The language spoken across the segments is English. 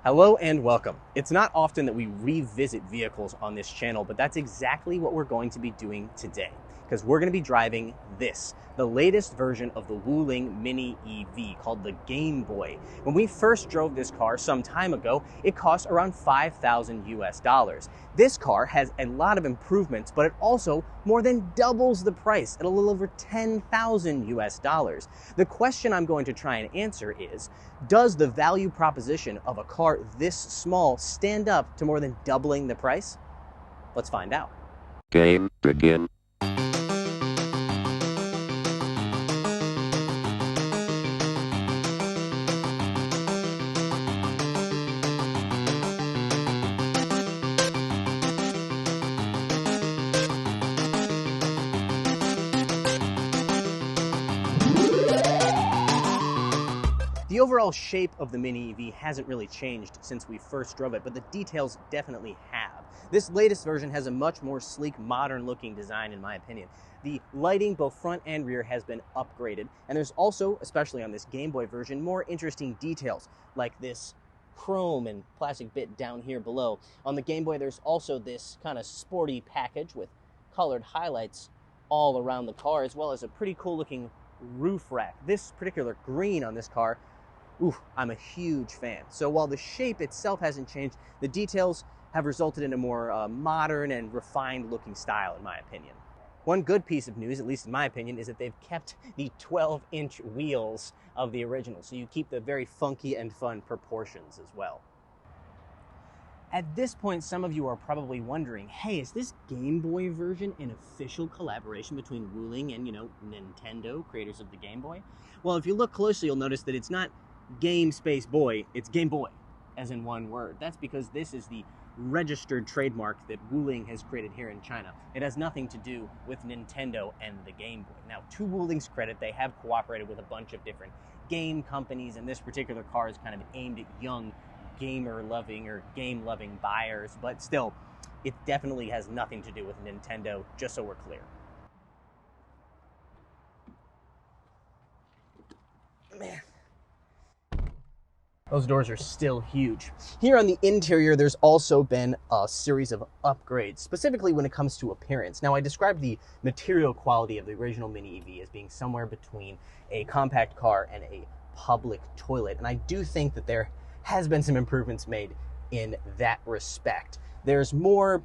Hello and welcome. It's not often that we revisit vehicles on this channel, but that's exactly what we're going to be doing today, because we're going to be driving this, the latest version of the Wulin Mini EV called the Game Boy. When we first drove this car some time ago, it cost around $5,000 US. This car has a lot of improvements, but it also more than doubles the price at a little over $10,000 US. The question I'm going to try and answer is, does the value proposition of a car this small stand up to more than doubling the price? Let's find out. Game begin. The overall shape of the Mini EV hasn't really changed since we first drove it, but the details definitely have. This latest version has a much more sleek, modern-looking design, in my opinion. The lighting, both front and rear, has been upgraded, and there's also, especially on this Game Boy version, more interesting details, like this chrome and plastic bit down here below. On the Game Boy, there's also this kind of sporty package with colored highlights all around the car, as well as a pretty cool-looking roof rack. This particular green on this car, I'm a huge fan. So while the shape itself hasn't changed, the details have resulted in a more modern and refined looking style, in my opinion. One good piece of news, at least in my opinion, is that they've kept the 12-inch wheels of the original, so you keep the very funky and fun proportions as well. At this point, some of you are probably wondering, hey, is this Game Boy version an official collaboration between Wulin and, Nintendo, creators of the Game Boy? Well, if you look closely, you'll notice that it's not Game Space Boy, it's Game Boy, as in one word. That's because this is the registered trademark that Wulin has created here in China. It has nothing to do with Nintendo and the Game Boy. Now, to Wulin's credit, they have cooperated with a bunch of different game companies, and this particular car is kind of aimed at young gamer-loving or game-loving buyers, but still, it definitely has nothing to do with Nintendo, just so we're clear. Man. Those doors are still huge. Here on the interior, there's also been a series of upgrades, specifically when it comes to appearance. Now, I described the material quality of the original Mini EV as being somewhere between a compact car and a public toilet, and I do think that there has been some improvements made in that respect. There's more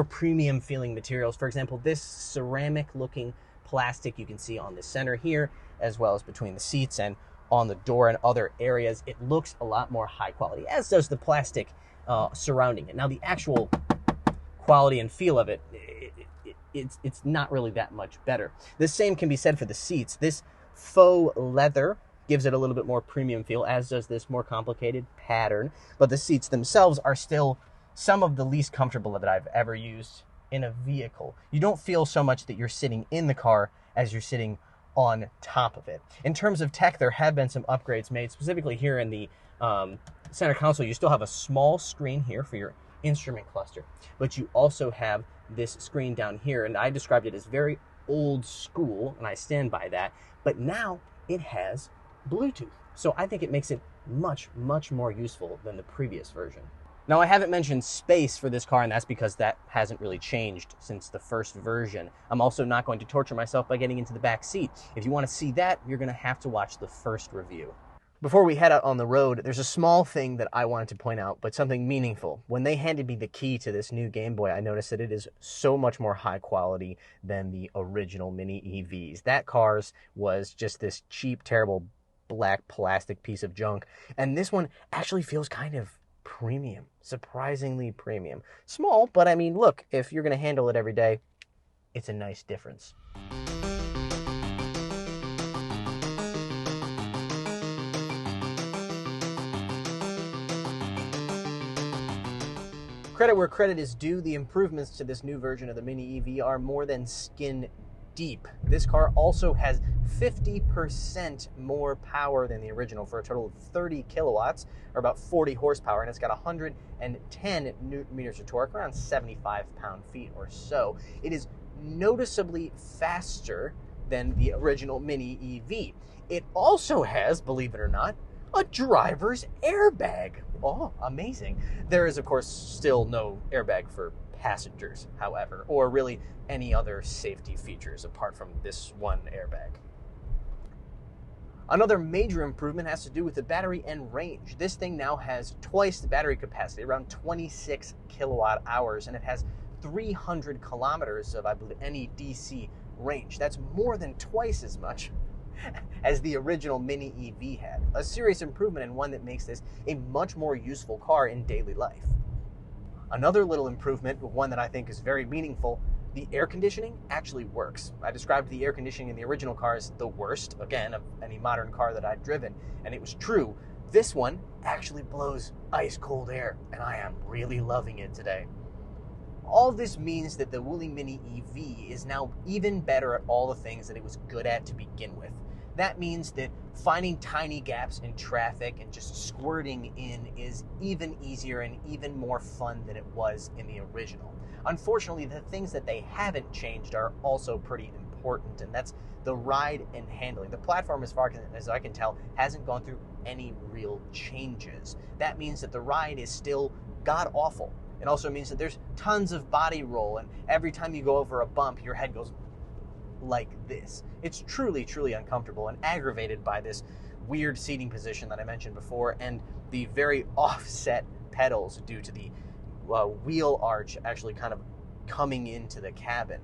premium feeling materials. For example, this ceramic looking plastic you can see on the center here, as well as between the seats and on the door and other areas. It looks a lot more high quality, as does the plastic surrounding it. Now, the actual quality and feel of it's not really that much better. The same can be said for the seats. This faux leather gives it a little bit more premium feel, as does this more complicated pattern, but the seats themselves are still some of the least comfortable that I've ever used in a vehicle. You don't feel so much that you're sitting in the car as you're sitting on top of it. In terms of tech, there have been some upgrades made, specifically here in the center console. You still have a small screen here for your instrument cluster, but you also have this screen down here, and I described it as very old school, and I stand by that, but now it has Bluetooth. So I think it makes it much, much more useful than the previous version. Now, I haven't mentioned space for this car, and that's because that hasn't really changed since the first version. I'm also not going to torture myself by getting into the back seat. If you want to see that, you're going to have to watch the first review. Before we head out on the road, there's a small thing that I wanted to point out, but something meaningful. When they handed me the key to this new Game Boy, I noticed that it is so much more high quality than the original Mini EVs. That car's was just this cheap, terrible black plastic piece of junk, and this one actually feels kind of premium, surprisingly premium. Small, but I mean, look, if you're going to handle it every day, it's a nice difference. Credit where credit is due, the improvements to this new version of the Mini EV are more than skin deep. This car also has 50% more power than the original for a total of 30 kilowatts, or about 40 horsepower, and it's got 110 newton meters of torque, around 75 pound-feet or so. It is noticeably faster than the original Mini EV. It also has, believe it or not, a driver's airbag. Oh, amazing. There is, of course, still no airbag for passengers, however, or really any other safety features apart from this one airbag. Another major improvement has to do with the battery and range. This thing now has twice the battery capacity, around 26 kilowatt hours, and it has 300 kilometers of, I believe, NEDC range. That's more than twice as much as the original Mini EV had. A serious improvement, and one that makes this a much more useful car in daily life. Another little improvement, one that I think is very meaningful, the air conditioning actually works. I described the air conditioning in the original car as the worst, again, of any modern car that I'd driven, and it was true. This one actually blows ice cold air, and I am really loving it today. All this means that the Wulin Mini EV is now even better at all the things that it was good at to begin with. That means that finding tiny gaps in traffic and just squirting in is even easier and even more fun than it was in the original. Unfortunately, the things that they haven't changed are also pretty important, and that's the ride and handling. The platform, as far as I can tell, hasn't gone through any real changes. That means that the ride is still god-awful. It also means that there's tons of body roll, and every time you go over a bump, your head goes like this. It's truly, truly uncomfortable and aggravated by this weird seating position that I mentioned before, and the very offset pedals due to the wheel arch actually kind of coming into the cabin.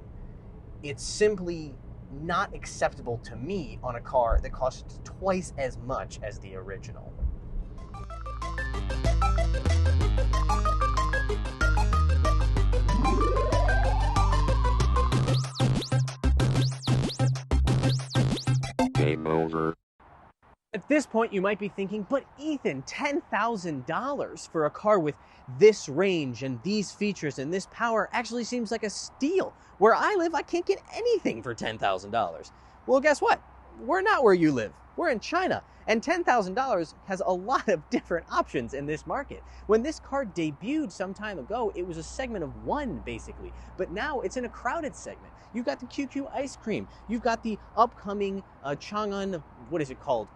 It's simply not acceptable to me on a car that costs twice as much as the original. Game over. At this point, you might be thinking, but Ethan, $10,000 for a car with this range and these features and this power actually seems like a steal. Where I live, I can't get anything for $10,000. Well, guess what? We're not where you live. We're in China, and $10,000 has a lot of different options in this market. When this car debuted some time ago, it was a segment of one, basically, but now it's in a crowded segment. You've got the QQ ice cream. You've got the upcoming Chang'an, what is it called?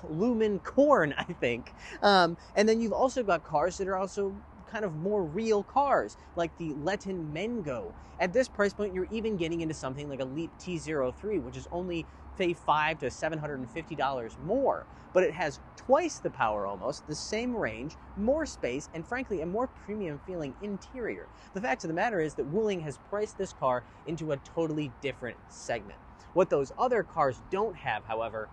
Lumen Corn, I think. And then you've also got cars that are also kind of more real cars, like the Letin Mengo. At this price point, you're even getting into something like a Leap T03, which is only, say, $500 to $750 more. But it has twice the power almost, the same range, more space, and frankly, a more premium feeling interior. The fact of the matter is that Wulin has priced this car into a totally different segment. What those other cars don't have, however,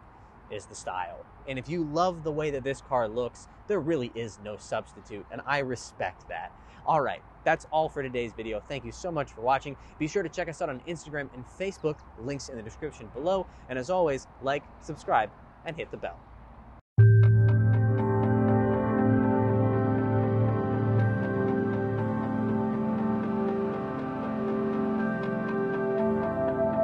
is the style. And if you love the way that this car looks, there really is no substitute, and I respect that. All right, that's all for today's video. Thank you so much for watching. Be sure to check us out on Instagram and Facebook, links in the description below. And as always, like, subscribe, and hit the bell.